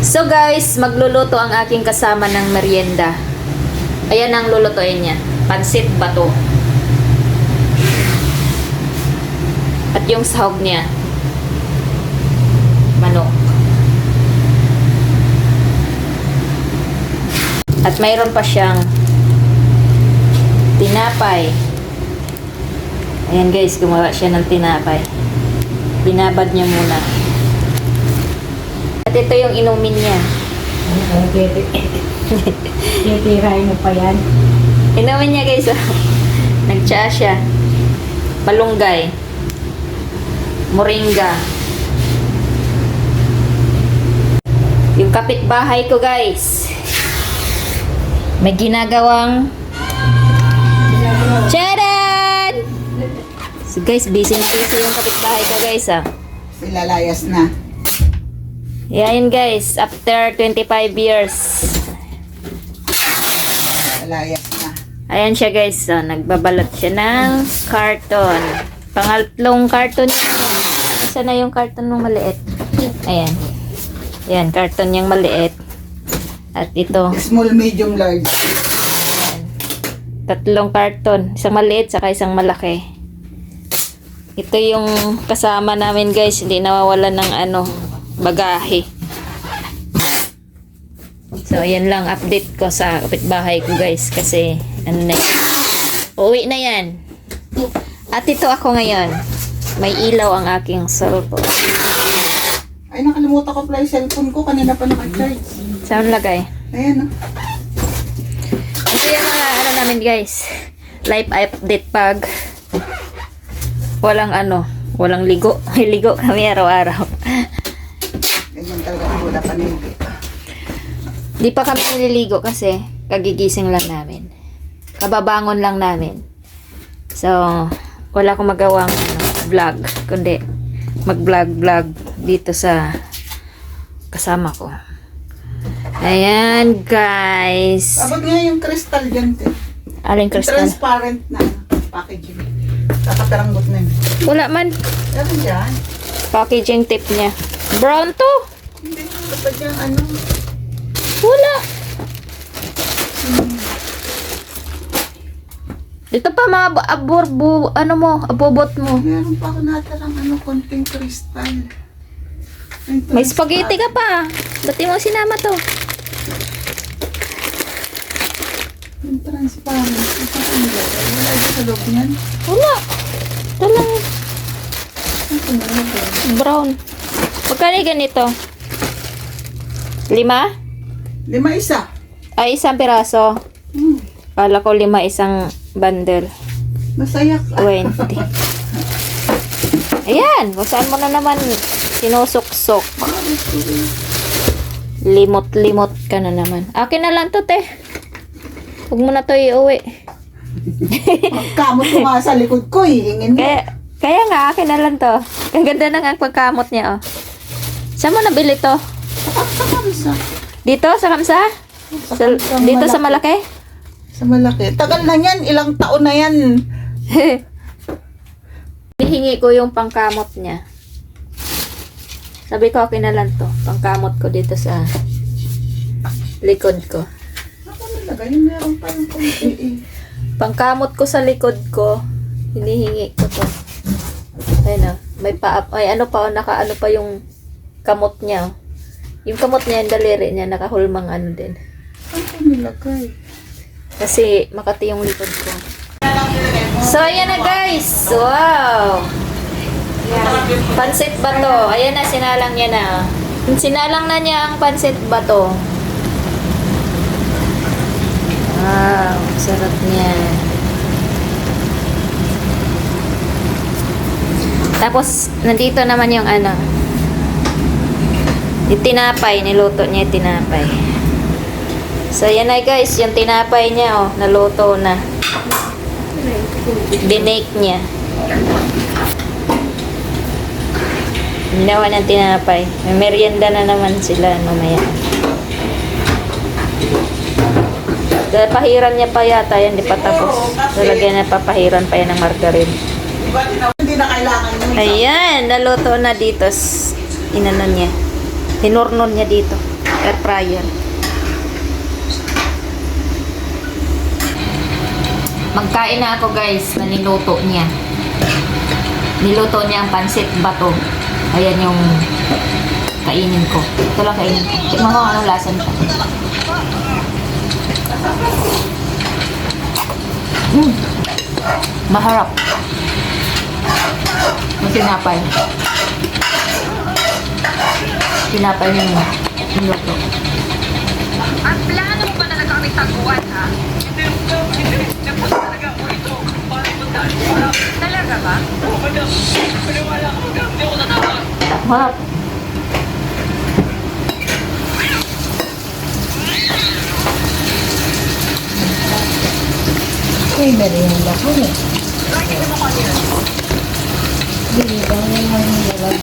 So guys, magluluto ang aking kasama ng merienda. Ayan ang lulutuin niya. Pansit bato. At yung sahog niya, manok. At mayroon pa siyang tinapay. Ayan guys, gumawa siya ng tinapay. Binabad niya muna. At ito yung inumin niya. Titirahin mo pa yan. Inumin niya guys. Nagtsaa siya. Malunggay. Moringa. Yung kapitbahay ko guys. May ginagawang Charan! So guys, busy na busy yung kapitbahay ko guys Ilalayas na. Yan guys, after 25 years. Ilalayas na. Ayan siya guys, nagbabalot siya ng karton. Pangatlong karton niya. Isa na yung karton ng maliit. Ayan. Ayan, karton niyang maliit. At ito, Small, medium, large. tatlong karton. Isang maliit, saka isang malaki. Ito yung kasama namin guys, hindi nawawalan ng bagahe. So, ayan lang update ko sa kapitbahay ko guys. Kasi, na yan. Uwi na yan. At ito ako ngayon. May ilaw ang aking cellphone. Ay, nakalimutan ko pala yung cellphone ko. Kanina pa naka-charge. Saan lagay? Ayan, Ito yung mga namin guys. Live update pag walang ligo. May ligo kami araw-araw. Ganyan talaga ang wala pa niligi. Di pa kami nililigo kasi kagigising lang namin. Kababangon lang namin. So, wala akong magawang vlog. Kundi mag-vlog dito sa kasama ko. Ayan, guys. Abot nga yung crystal dyan, te. Aling crystal? Transparent na packaging. Kakaperanggot na yun. Wala man. Meron dyan. Packaging tape niya. Brown to? Hindi ko dapat yung Wala. Dito pa mga abobot mo. Meron pa ako natarang konting crystal. May spaghetti ka pa. Ba't di mo sinama to? Yung transparent. Wala dyan sa loob niyan. Wala. Ito lang. Brown. Magkano ganito? 5? 5 isa. Ay, isang piraso. Kala ko 5 isang bundle. Masaya ka. 20. Ayan. Kung saan mo na naman sinusuksok. Limot-limot ka na naman. Akin na lang to, te. Huwag mo na to iuwi. Magkamot ko nga sa likod ko, hihingin mo. Kaya nga, akin na lang to. Ang ganda ng ang pagkamot niya, oh. Saan mo nabili to? Sa kamsa. Dito, sa kamsa? Dito sa malaki? Sa malaki. Tagal na yan. Ilang taon na yan. Hihingi ko yung pangkamot niya. Sabi ko, akin na lang to. Pangkamot ko dito sa likod ko. Ako nalagay. Meron pa yung konti eh. Pangkamot ko sa likod ko. Hinihingi ko to. Ayun, oh. May naka pa yung kamot niya. Oh. Yung kamot niya, yung daliri niya, nakahulmang din. Ano nilagay? Kasi makati yung likod ko. So, ayan na guys. Wow! Pansit bato. Ayan na, sinalang niya na. Sinalang na niya ang pansit bato. Wow, sarap niya. Tapos, nandito naman yung yung tinapay. Niluto niya yung tinapay. So, yan na guys. Yung tinapay niya, oh, naluto na. Binake niya. Ginawa ng tinapay. May merienda na naman sila mamaya. Dahil pahiran niya pa yata yan, di pa tapos. Lalagyan na papahiran pa yan ng margarine. Hindi na kailangan yun. Ayan, naluto na dito. Inano niya. Hinurnon niya dito. Air fryer. Magkain na ako guys na niluto niya. Niluto niya ang pansit bato. Ayan yung kainin ko. Ito lang kainin ko. Tignan ko anong lasa nito. Maharap. Yung tinapay. Tinapay yung niluto. Ang plano mo ba na nagamit taguan, ha? Talaga ba? Maharap. Uy, merienda ko eh. Hindi, dahil lang yung